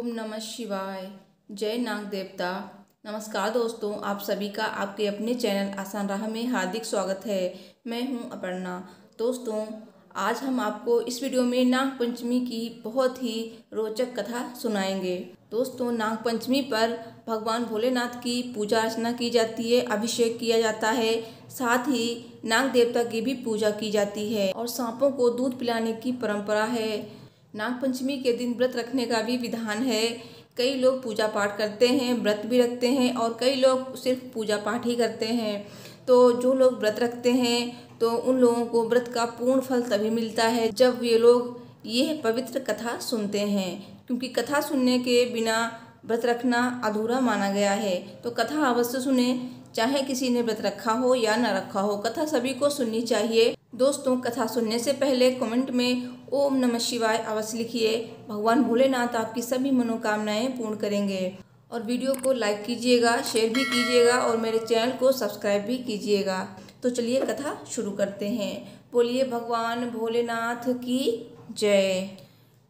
नमः शिवाय। जय नाग देवता। नमस्कार दोस्तों, आप सभी का आपके अपने चैनल आसान राह में हार्दिक स्वागत है। मैं हूं अपर्णा। दोस्तों, आज हम आपको इस वीडियो में नाग पंचमी की बहुत ही रोचक कथा सुनाएंगे। दोस्तों, नाग पंचमी पर भगवान भोलेनाथ की पूजा अर्चना की जाती है, अभिषेक किया जाता है, साथ ही नाग देवता की भी पूजा की जाती है और सांपों को दूध पिलाने की परंपरा है। नाग पंचमी के दिन व्रत रखने का भी विधान है। कई लोग पूजा पाठ करते हैं, व्रत भी रखते हैं और कई लोग सिर्फ पूजा पाठ ही करते हैं। तो जो लोग व्रत रखते हैं तो उन लोगों को व्रत का पूर्ण फल तभी मिलता है जब ये लोग ये पवित्र कथा सुनते हैं, क्योंकि कथा सुनने के बिना व्रत रखना अधूरा माना गया है। तो कथा अवश्य सुने, चाहे किसी ने व्रत रखा हो या न रखा हो, कथा सभी को सुननी चाहिए। दोस्तों, कथा सुनने से पहले कमेंट में ओम नमः शिवाय अवश्य लिखिए। भगवान भोलेनाथ आपकी सभी मनोकामनाएं पूर्ण करेंगे। और वीडियो को लाइक कीजिएगा, शेयर भी कीजिएगा और मेरे चैनल को सब्सक्राइब भी कीजिएगा। तो चलिए कथा शुरू करते हैं। बोलिए भगवान भोलेनाथ की जय।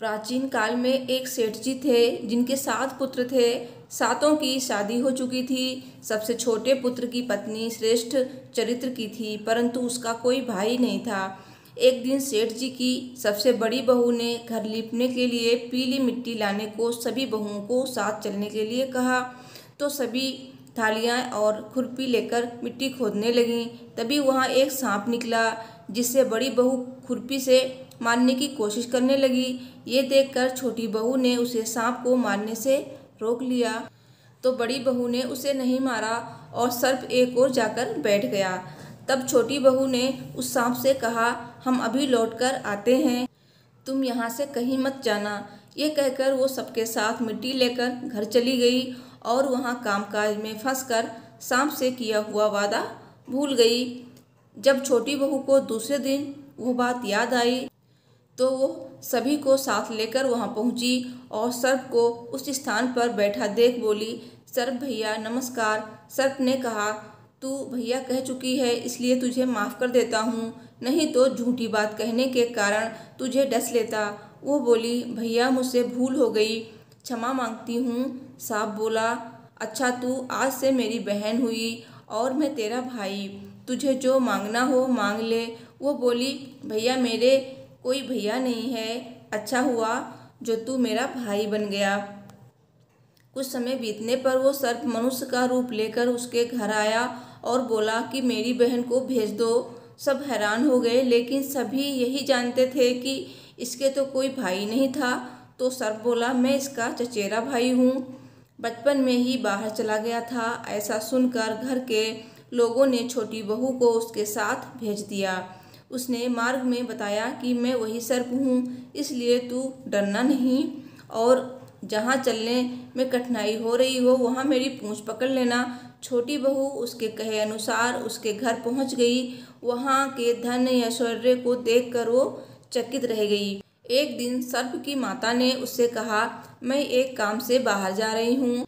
प्राचीन काल में एक सेठ जी थे जिनके 7 पुत्र थे। 7 की शादी हो चुकी थी। सबसे छोटे पुत्र की पत्नी श्रेष्ठ चरित्र की थी, परंतु उसका कोई भाई नहीं था। एक दिन सेठ जी की सबसे बड़ी बहू ने घर लीपने के लिए पीली मिट्टी लाने को सभी बहुओं को साथ चलने के लिए कहा। तो सभी थालियां और खुरपी लेकर मिट्टी खोदने लगीं। तभी वहां एक सांप निकला, जिससे बड़ी बहू खुरपी से मारने की कोशिश करने लगी। ये देखकर छोटी बहू ने उसे सांप को मारने से रोक लिया। तो बड़ी बहू ने उसे नहीं मारा और सर्प एक ओर जाकर बैठ गया। तब छोटी बहू ने उस सांप से कहा, हम अभी लौटकर आते हैं, तुम यहाँ से कहीं मत जाना। ये कहकर वो सबके साथ मिट्टी लेकर घर चली गई और वहाँ कामकाज में फंसकर सांप से किया हुआ वादा भूल गई। जब छोटी बहू को दूसरे दिन वो बात याद आई तो वो सभी को साथ लेकर वहाँ पहुँची और सर्प को उस स्थान पर बैठा देख बोली, सर्प भैया नमस्कार। सर्प ने कहा, तू भैया कह चुकी है इसलिए तुझे माफ़ कर देता हूँ, नहीं तो झूठी बात कहने के कारण तुझे डस लेता। वो बोली, भैया मुझसे भूल हो गई, क्षमा मांगती हूँ। सांप बोला, अच्छा तू आज से मेरी बहन हुई और मैं तेरा भाई, तुझे जो मांगना हो मांग ले। वो बोली, भैया मेरे कोई भैया नहीं है, अच्छा हुआ जो तू मेरा भाई बन गया। कुछ समय बीतने पर वो सर्प मनुष्य का रूप लेकर उसके घर आया और बोला कि मेरी बहन को भेज दो। सब हैरान हो गए, लेकिन सभी यही जानते थे कि इसके तो कोई भाई नहीं था। तो सर्प बोला, मैं इसका चचेरा भाई हूँ, बचपन में ही बाहर चला गया था। ऐसा सुनकर घर के लोगों ने छोटी बहू को उसके साथ भेज दिया। उसने मार्ग में बताया कि मैं वही सर्प हूँ, इसलिए तू डरना नहीं और जहाँ चलने में कठिनाई हो रही हो वहाँ मेरी पूँछ पकड़ लेना। छोटी बहू उसके कहे अनुसार उसके घर पहुँच गई। वहाँ के धन ऐश्वर्य को देखकर वो चकित रह गई। एक दिन सर्प की माता ने उससे कहा, मैं एक काम से बाहर जा रही हूँ,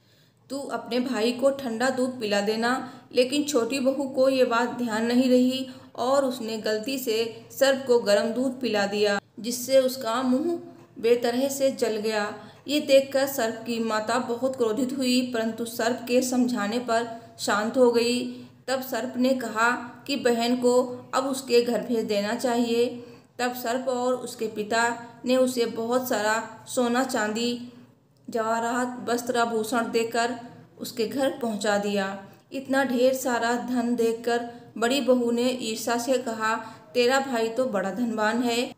तू अपने भाई को ठंडा दूध पिला देना। लेकिन छोटी बहू को ये बात ध्यान नहीं रही और उसने गलती से सर्प को गर्म दूध पिला दिया, जिससे उसका मुंह बेतरह से जल गया। ये देखकर सर्प की माता बहुत क्रोधित हुई, परंतु सर्प के समझाने पर शांत हो गई। तब सर्प ने कहा कि बहन को अब उसके घर भेज देना चाहिए। तब सर्प और उसके पिता ने उसे बहुत सारा सोना चांदी जवाहरात वस्त्र आभूषण देकर उसके घर पहुंचा दिया। इतना ढेर सारा धन देखकर बड़ी बहू ने ईर्ष्या से कहा, तेरा भाई तो बड़ा धनवान है,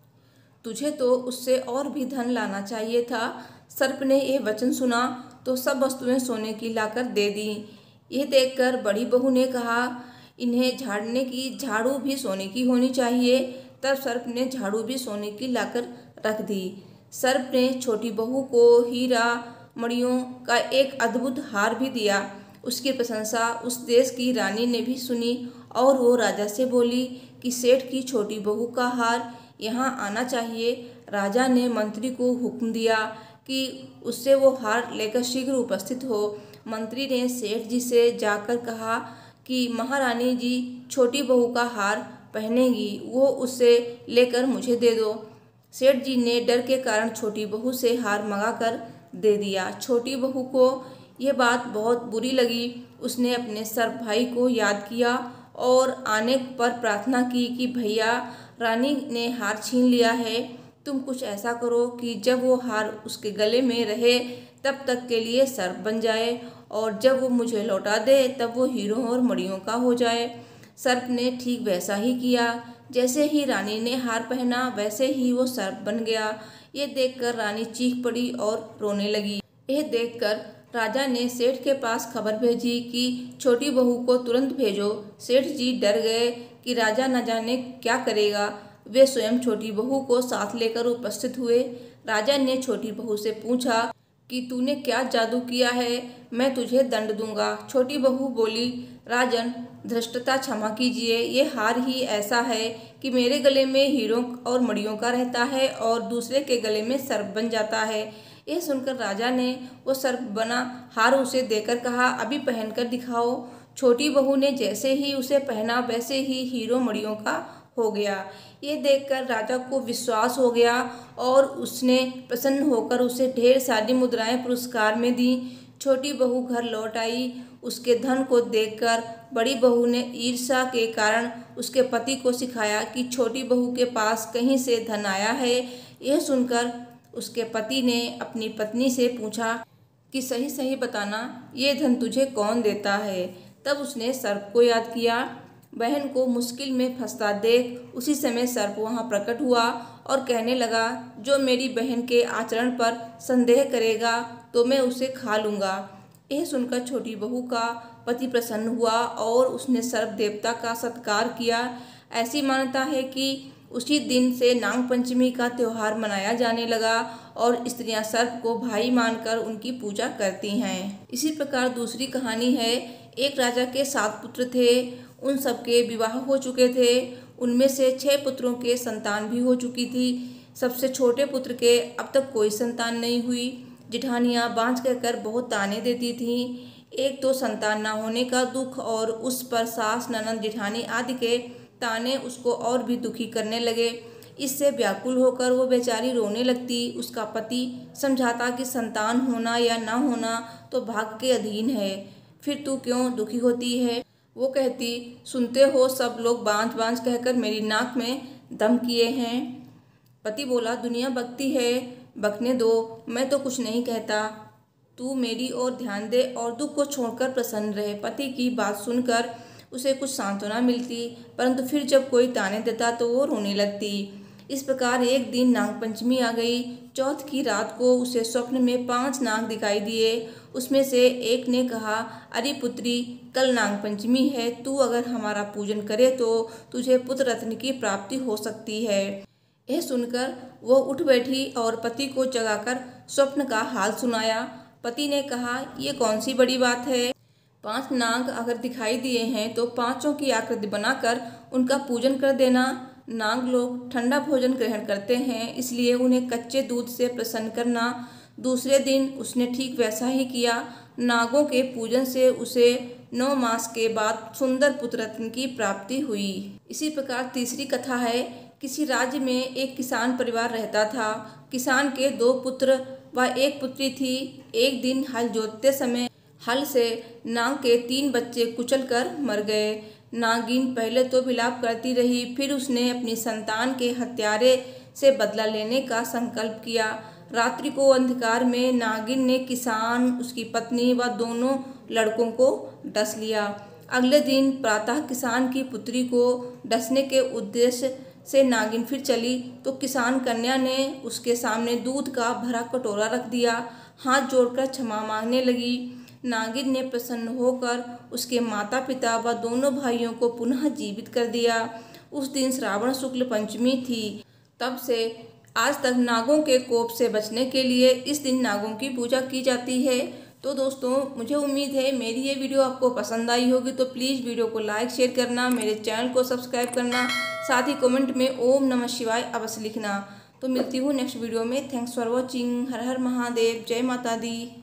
तुझे तो उससे और भी धन लाना चाहिए था। सर्प ने यह वचन सुना तो सब वस्तुएं सोने की लाकर दे दी। यह देखकर बड़ी बहू ने कहा, इन्हें झाड़ने की झाड़ू भी सोने की होनी चाहिए। तब सर्प ने झाड़ू भी सोने की लाकर रख दी। सर्प ने छोटी बहू को हीरा मणियों का एक अद्भुत हार भी दिया। उसकी प्रशंसा उस देश की रानी ने भी सुनी और वो राजा से बोली कि सेठ की छोटी बहू का हार यहाँ आना चाहिए। राजा ने मंत्री को हुक्म दिया कि उससे वो हार लेकर शीघ्र उपस्थित हो। मंत्री ने सेठ जी से जाकर कहा कि महारानी जी छोटी बहू का हार पहनेगी, वो उससे लेकर मुझे दे दो। सेठ जी ने डर के कारण छोटी बहू से हार मंगाकर दे दिया। छोटी बहू को यह बात बहुत बुरी लगी। उसने अपने सर्प भाई को याद किया और आने पर प्रार्थना की कि भैया, रानी ने हार छीन लिया है, तुम कुछ ऐसा करो कि जब वो हार उसके गले में रहे तब तक के लिए सर्प बन जाए, और जब वो मुझे लौटा दे तब वो हीरों और मणियों का हो जाए। सर्प ने ठीक वैसा ही किया। जैसे ही रानी ने हार पहना वैसे ही वो सर्प बन गया। ये देखकर रानी चीख पड़ी और रोने लगी। यह देखकर राजा ने सेठ के पास खबर भेजी कि छोटी बहू को तुरंत भेजो। सेठ जी डर गए कि राजा न जाने क्या करेगा। वे स्वयं छोटी बहू को साथ लेकर उपस्थित हुए। राजा ने छोटी बहू से पूछा कि तूने क्या जादू किया है, मैं तुझे दंड दूंगा। छोटी बहू बोली, राजन, धृष्टता क्षमा कीजिए, ये हार ही ऐसा है कि मेरे गले में हीरों और मणियों का रहता है और दूसरे के गले में सर्प बन जाता है। यह सुनकर राजा ने वो सर्प बना हार उसे देकर कहा, अभी पहनकर दिखाओ। छोटी बहू ने जैसे ही उसे पहना वैसे ही हीरो मणियों का हो गया। ये देखकर राजा को विश्वास हो गया और उसने प्रसन्न होकर उसे ढेर सारी मुद्राएं पुरस्कार में दी। छोटी बहू घर लौट आई। उसके धन को देखकर बड़ी बहू ने ईर्ष्या के कारण उसके पति को सिखाया कि छोटी बहू के पास कहीं से धन आया है। यह सुनकर उसके पति ने अपनी पत्नी से पूछा कि सही सही बताना, ये धन तुझे कौन देता है। तब उसने सर्प को याद किया। बहन को मुश्किल में फंसता देख उसी समय सर्प वहां प्रकट हुआ और कहने लगा, जो मेरी बहन के आचरण पर संदेह करेगा तो मैं उसे खा लूँगा। यह सुनकर छोटी बहू का पति प्रसन्न हुआ और उसने सर्प देवता का सत्कार किया। ऐसी मान्यता है कि उसी दिन से नाग पंचमी का त्यौहार मनाया जाने लगा और स्त्रियां सर्प को भाई मानकर उनकी पूजा करती हैं। इसी प्रकार दूसरी कहानी है। एक राजा के 7 पुत्र थे। उन सबके विवाह हो चुके थे। उनमें से 6 पुत्रों के संतान भी हो चुकी थी। सबसे छोटे पुत्र के अब तक कोई संतान नहीं हुई। जिठानियाँ बांझ कहकर बहुत ताने देती थीं। एक तो संतान न होने का दुख और उस पर सास, ननद, जिठानी आदि के ताने उसको और भी दुखी करने लगे। इससे व्याकुल होकर वो बेचारी रोने लगती। उसका पति समझाता कि संतान होना या ना होना तो भाग्य के अधीन है, फिर तू क्यों दुखी होती है। वो कहती, सुनते हो सब लोग बांझ बांझ कहकर मेरी नाक में दम किए हैं। पति बोला, दुनिया बकती है, बकने दो, मैं तो कुछ नहीं कहता, तू मेरी ओर ध्यान दे और दुख को छोड़कर प्रसन्न रहे। पति की बात सुनकर उसे कुछ सांत्वना मिलती, परंतु फिर जब कोई ताने देता तो वो रोने लगती। इस प्रकार एक दिन नागपंचमी आ गई। चौथ की रात को उसे स्वप्न में 5 नाग दिखाई दिए। उसमें से एक ने कहा, अरे पुत्री, कल नागपंचमी है, तू अगर हमारा पूजन करे तो तुझे पुत्र रत्न की प्राप्ति हो सकती है। यह सुनकर वो उठ बैठी और पति को जगाकर स्वप्न का हाल सुनाया। पति ने कहा, ये कौन सी बड़ी बात है। 5 नाग अगर दिखाई दिए हैं तो 5 की आकृति बनाकर उनका पूजन कर देना। नाग लोग ठंडा भोजन ग्रहण करते हैं, इसलिए उन्हें कच्चे दूध से प्रसन्न करना। दूसरे दिन उसने ठीक वैसा ही किया। नागों के पूजन से उसे 9 मास के बाद सुंदर पुत्र रत्न की प्राप्ति हुई। इसी प्रकार तीसरी कथा है। किसी राज्य में एक किसान परिवार रहता था। किसान के 2 पुत्र व 1 पुत्री थी। एक दिन हल जोतते समय हल से नाग के 3 बच्चे कुचलकर मर गए। नागिन पहले तो विलाप करती रही, फिर उसने अपनी संतान के हत्यारे से बदला लेने का संकल्प किया। रात्रि को अंधकार में नागिन ने किसान, उसकी पत्नी व दोनों लड़कों को डस लिया। अगले दिन प्रातः किसान की पुत्री को डसने के उद्देश्य से नागिन फिर चली तो किसान कन्या ने उसके सामने दूध का भरा कटोरा रख दिया। हाथ जोड़कर क्षमा मांगने लगी। नागिन ने प्रसन्न होकर उसके माता पिता व दोनों भाइयों को पुनः जीवित कर दिया। उस दिन श्रावण शुक्ल पंचमी थी। तब से आज तक नागों के कोप से बचने के लिए इस दिन नागों की पूजा की जाती है। तो दोस्तों, मुझे उम्मीद है मेरी ये वीडियो आपको पसंद आई होगी, तो प्लीज़ वीडियो को लाइक शेयर करना, मेरे चैनल को सब्सक्राइब करना, साथ ही कमेंट में ओम नमः शिवाय अवश्य लिखना। तो मिलती हूँ नेक्स्ट वीडियो में। Thanks for watching. हर हर महादेव। जय माता दी।